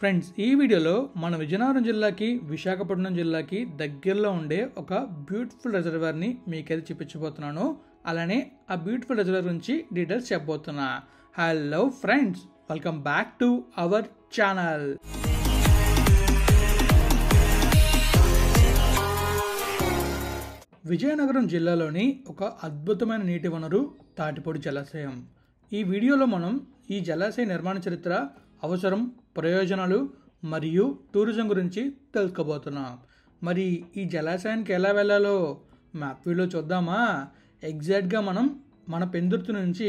Friends, ఈ వీడియోలో మన విజయనగరం జిల్లాకి విశాఖపట్నం జిల్లాకి దగ్గరలో ఉండే ఒక బ్యూటిఫుల్ రిజర్వాయర్ని మీకైతే చూపించబోతున్నాను. అలానే ఆ బ్యూటిఫుల్ రిజర్వాయర్ గురించి డీటెయిల్స్ చెప్పబోతున్నా. Hello friends, welcome back to our channel. Vizianagaram జిల్లాలోని ఒక అద్భుతమైన నీటి వనరు తాటిపూడి జలాశయం. ఈ వీడియోలో మనం ఈ జలాశయ నిర్మాణ చరిత్ర, అవసరం, ప్రయోజనాలు మరియు టూరిజం గురించి తెలుసుకోబోతున్నాం. మరి ఈ జలాశయానికి ఎలా వెళ్ళాలో మ్యాప్ వ్యూలో చూద్దామా? ఎగ్జాక్ట్గా మనం మన పెందుర్తి నుంచి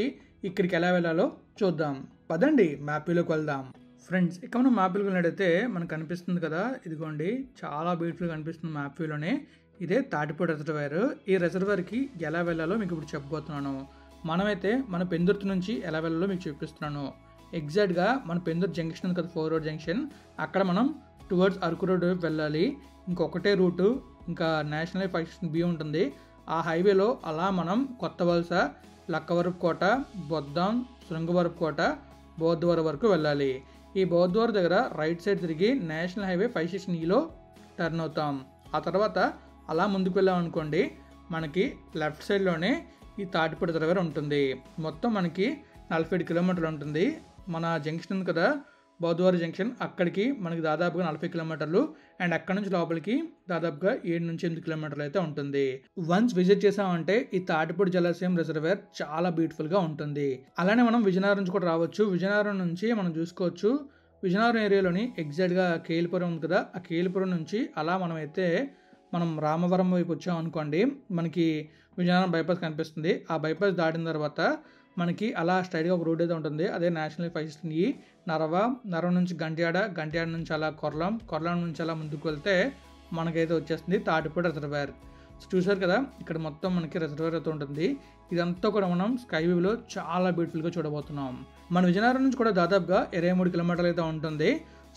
ఇక్కడికి ఎలా వెళ్ళాలో చూద్దాం. పదండి మ్యాప్ వ్యూలోకి వెళ్దాం. ఫ్రెండ్స్, ఇక్కడ మనం మ్యాప్ వ్యూలోకి వెళ్ళినట్టయితే మనకు కనిపిస్తుంది కదా, ఇదిగోండి చాలా బ్యూటిఫుల్గా కనిపిస్తుంది మ్యాప్ వ్యూలోనే. ఇదే తాటిపూడి రిజర్వాయర్. ఈ రిజర్వాయర్కి ఎలా వెళ్ళాలో మీకు ఇప్పుడు చెప్పబోతున్నాను. మనమైతే మన పెందుర్తి నుంచి ఎలా వెళ్ళాలో మీకు చూపిస్తున్నాను. ఎగ్జాక్ట్గా మన పెందుర్తి జంక్షన్ ఉంది కదా, 4 రోడ్ జంక్షన్, అక్కడ మనం టువర్డ్స్ అరకు రోడ్ వెళ్ళాలి. ఇంకొకటే రూటు, ఇంకా నేషనల్ హైవే 5B ఉంటుంది. ఆ హైవేలో అలా మనం కొత్త వలస, లక్కవరపు కోట, బొద్దాం, శృంగవరపు కోట, బోధవరం వరకు వెళ్ళాలి. ఈ బోధవరం దగ్గర రైట్ సైడ్ తిరిగి నేషనల్ హైవే 516Eలో టర్న్ అవుతాం. ఆ తర్వాత అలా ముందుకు వెళ్ళామనుకోండి, మనకి లెఫ్ట్ సైడ్లోనే ఈ తాటిపూడి రిజర్వాయర్ ఉంటుంది. మొత్తం మనకి 47 కిలోమీటర్లు ఉంటుంది. మన జంక్షన్ ఉంది కదా, బౌద్ధవారి జంక్షన్, అక్కడికి మనకి దాదాపుగా 40 కిలోమీటర్లు. అండ్ అక్కడ నుంచి లోపలికి దాదాపుగా 7 నుంచి 8 కిలోమీటర్లు అయితే ఉంటుంది. వన్స్ విజిట్ చేసామంటే ఈ తాటిపూడి జలాశయం రిజర్వాయర్ చాలా బ్యూటిఫుల్గా ఉంటుంది. అలానే మనం విజయనగరం నుంచి కూడా రావచ్చు. విజయనగరం నుంచి మనం చూసుకోవచ్చు, విజయనగరం ఏరియాలోని ఎగ్జాక్ట్గా కేలిపురం ఉంది కదా, ఆ కేలిపురం నుంచి అలా మనం రామవరం వైపు వచ్చాం అనుకోండి, మనకి విజయనగరం బైపాస్ కనిపిస్తుంది. ఆ బైపాస్ దాటిన తర్వాత మనకి అలా స్ట్రైట్గా ఒక రోడ్ అయితే ఉంటుంది. అదే నేషనల్ 516E. నరవ నుంచి గంట్యాడ నుంచి అలా కొర్లం నుంచి అలా ముందుకు వెళ్తే మనకైతే వచ్చేస్తుంది తాటిపూడి రిజర్వాయర్. చూసారు కదా, ఇక్కడ మొత్తం మనకి రిజర్వాయర్ అయితే ఉంటుంది. ఇదంతా కూడా మనం స్కై వ్యూలో చాలా బ్యూటిఫుల్గా చూడబోతున్నాం. మన విజయనగరం నుంచి కూడా దాదాపుగా 23 కిలోమీటర్లు అయితే ఉంటుంది.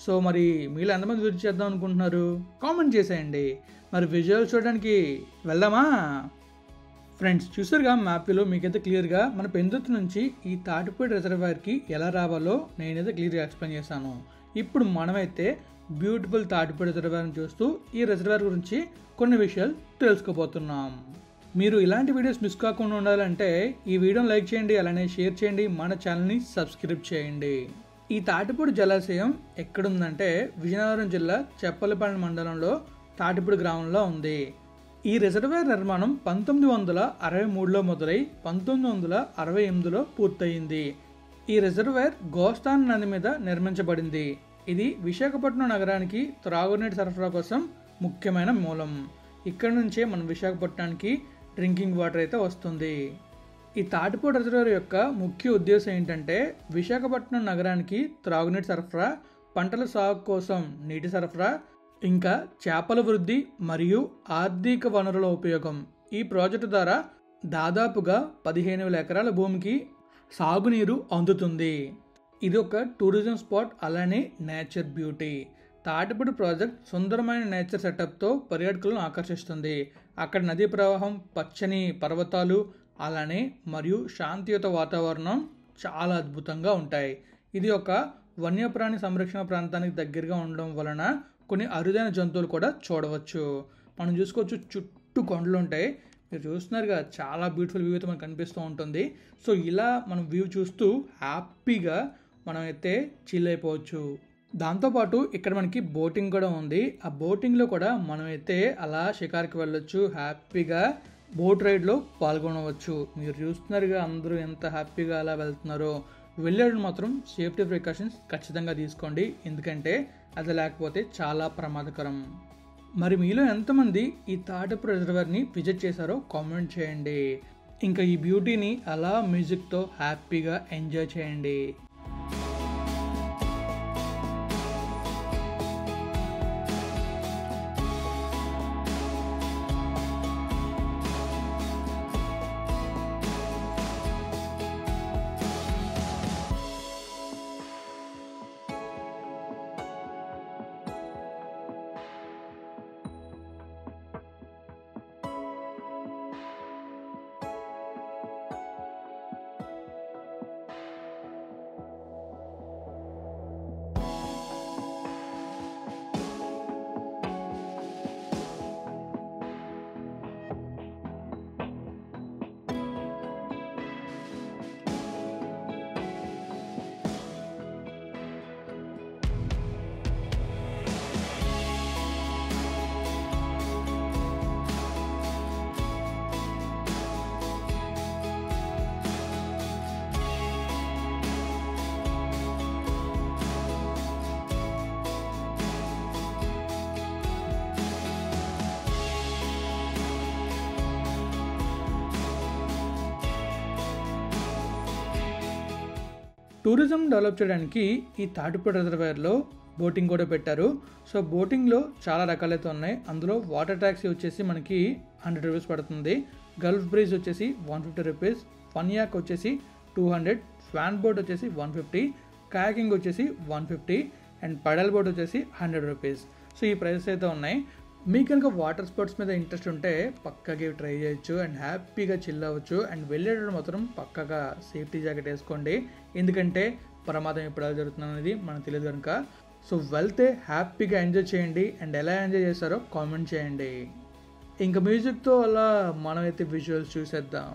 సో మరి మీరు ఎంతమంది విజిట్ చేద్దాం అనుకుంటున్నారు? కామెంట్ చేసేయండి. మరి విజువల్ చూడడానికి వెళ్దామా? ఫ్రెండ్స్, చూసారుగా మ్యాప్లో మీకైతే క్లియర్గా మన పెందుర్తి నుంచి ఈ తాటిపూడి రిజర్వాయర్కి ఎలా రావాలో నేనైతే క్లియర్గా ఎక్స్ప్లెయిన్ చేశాను. ఇప్పుడు మనమైతే బ్యూటిఫుల్ తాటిపూడి రిజర్వాయర్ని చూస్తూ ఈ రిజర్వాయర్ గురించి కొన్ని విషయాలు తెలుసుకోబోతున్నాం. మీరు ఇలాంటి వీడియోస్ మిస్ కాకుండా ఉండాలంటే ఈ వీడియోని లైక్ చేయండి, అలానే షేర్ చేయండి, మన ఛానల్ని సబ్స్క్రైబ్ చేయండి. ఈ తాటిపూడి జలాశయం ఎక్కడుందంటే విజయనగరం జిల్లా చెప్పలపల్లి మండలంలో తాటిపూడి గ్రామంలో ఉంది. ఈ రిజర్వాయర్ నిర్మాణం 1963లో మొదలై 1968లో పూర్తయింది. ఈ రిజర్వాయర్ గోస్తాన్ నది మీద నిర్మించబడింది. ఇది విశాఖపట్నం నగరానికి త్రాగునీటి సరఫరా కోసం ముఖ్యమైన మూలం. ఇక్కడ నుంచే మన విశాఖపట్నానికి డ్రింకింగ్ వాటర్ అయితే వస్తుంది. ఈ తాటిపూడి రిజర్వాయర్ యొక్క ముఖ్య ఉద్దేశం ఏంటంటే విశాఖపట్నం నగరానికి త్రాగునీటి సరఫరా, పంటల సాగు కోసం నీటి సరఫరా, ఇంకా చేపల వృద్ధి మరియు ఆర్థిక వనరుల ఉపయోగం. ఈ ప్రాజెక్టు ద్వారా దాదాపుగా 15,000 ఎకరాల భూమికి సాగునీరు అందుతుంది. ఇది ఒక టూరిజం స్పాట్, అలానే నేచర్ బ్యూటీ. తాటిపూడి ప్రాజెక్ట్ సుందరమైన నేచర్ సెటప్తో పర్యాటకులను ఆకర్షిస్తుంది. అక్కడ నదీ ప్రవాహం, పచ్చని పర్వతాలు, అలానే మరియు శాంతియుత వాతావరణం చాలా అద్భుతంగా ఉంటాయి. ఇది ఒక వన్యప్రాణి సంరక్షణ ప్రాంతానికి దగ్గరగా ఉండడం వలన కొన్ని అరుదైన జంతువులు కూడా చూడవచ్చు. మనం చూసుకోవచ్చు, చుట్టూ కొండలు ఉంటాయి. మీరు చూస్తున్నారుగా, చాలా బ్యూటిఫుల్ వ్యూ అయితే మనకు కనిపిస్తూ ఉంటుంది. సో ఇలా మనం వ్యూ చూస్తూ హ్యాపీగా మనమైతే చిల్ అయిపోవచ్చు. దాంతోపాటు ఇక్కడ మనకి బోటింగ్ కూడా ఉంది. ఆ బోటింగ్లో కూడా మనమైతే అలా షికార్కి వెళ్ళొచ్చు, హ్యాపీగా బోట్ రైడ్లో పాల్గొనవచ్చు. మీరు చూస్తున్నారుగా, అందరూ ఎంత హ్యాపీగా అలా వెళ్తున్నారో. వెళ్ళేటప్పుడు మాత్రం సేఫ్టీ ప్రికాషన్స్ ఖచ్చితంగా తీసుకోండి, ఎందుకంటే అది లేకపోతే చాలా ప్రమాదకరం. మరి మీలో ఎంతమంది ఈ తాటిపూడి రిజర్వాయర్ని విజిట్ చేశారో కామెంట్ చేయండి. ఇంకా ఈ బ్యూటీని అలా మ్యూజిక్తో హ్యాపీగా ఎంజాయ్ చేయండి. టూరిజం డెవలప్ చేయడానికి ఈ తాటిపూడి రిజర్వాయర్లో బోటింగ్ కూడా పెట్టారు. సో బోటింగ్లో చాలా రకాలైతే ఉన్నాయి. అందులో వాటర్ ట్యాక్సీ వచ్చేసి మనకి 100 రూపీస్ పడుతుంది. గల్ఫ్ బ్రీజ్ వచ్చేసి 150 రూపీస్, ఫన్ యాక్ వచ్చేసి 200, స్వాన్ బోట్ వచ్చేసి 150, కయాకింగ్ వచ్చేసి 150 అండ్ పడల్ బోట్ వచ్చేసి 100 రూపీస్. సో ఈ ప్రైసెస్ అయితే ఉన్నాయి. మీకు కనుక వాటర్ స్పోర్ట్స్ మీద ఇంట్రెస్ట్ ఉంటే పక్కాగా ట్రై చేయొచ్చు అండ్ హ్యాపీగా చిల్ అవ్వచ్చు. అండ్ వెళ్ళేటప్పుడు మాత్రం పక్కాగా సేఫ్టీ జాకెట్ వేసుకోండి, ఎందుకంటే ప్రమాదం ఎప్పుడు ఎలా జరుగుతుంది అనేది మనకు తెలియదు కనుక. సో వెళ్తే హ్యాపీగా ఎంజాయ్ చేయండి అండ్ ఎలా ఎంజాయ్ చేస్తారో కామెంట్ చేయండి. ఇంకా మ్యూజిక్తో అలా మనమైతే విజువల్స్ చూసేద్దాం.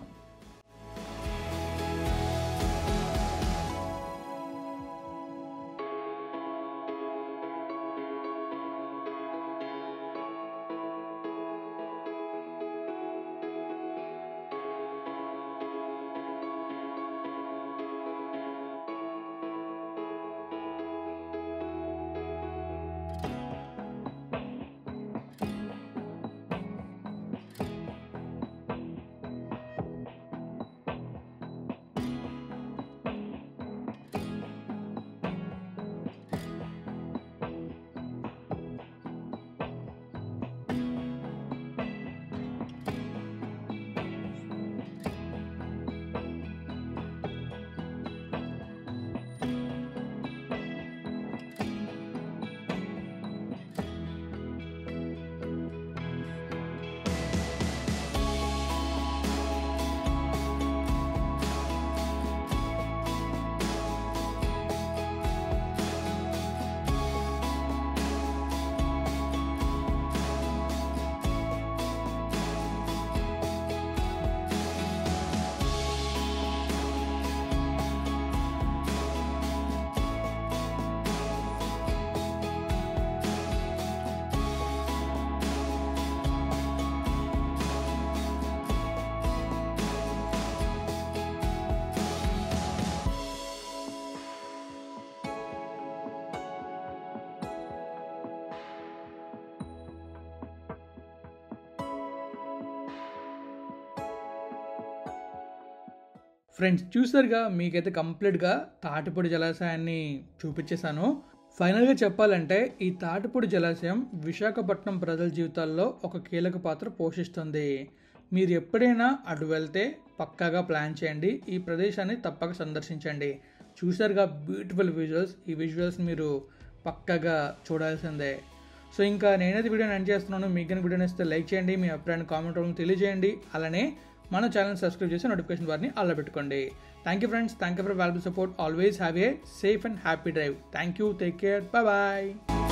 ఫ్రెండ్స్ చూసారుగా, మీకైతే కంప్లీట్గా తాటిపూడి జలాశయాన్ని చూపించేశాను. ఫైనల్గా చెప్పాలంటే ఈ తాటిపూడి జలాశయం విశాఖపట్నం ప్రజల జీవితాల్లో ఒక కీలక పాత్ర పోషిస్తుంది. మీరు ఎప్పుడైనా అటు వెళ్తే పక్కాగా ప్లాన్ చేయండి, ఈ ప్రదేశాన్ని తప్పక సందర్శించండి. చూసారుగా బ్యూటిఫుల్ విజువల్స్, ఈ విజువల్స్ మీరు పక్కాగా చూడాల్సిందే. సో ఇంకా నేనైతే వీడియోని ఎండ్ చేస్తున్నాను. మీకు కానీ వీడియో నచ్చితే లైక్ చేయండి, మీ అభిప్రాయాన్ని కామెంట్ రూపంలో తెలియజేయండి. అలానే మన ఛానల్ సబ్స్క్రైబ్ చేసి నోటిఫికేషన్ బార్ని ఆల్లో పెట్టుకోండి. Thank you friends, thank you for valuable support. Always have a safe and happy drive. Thank you, take care, bye bye.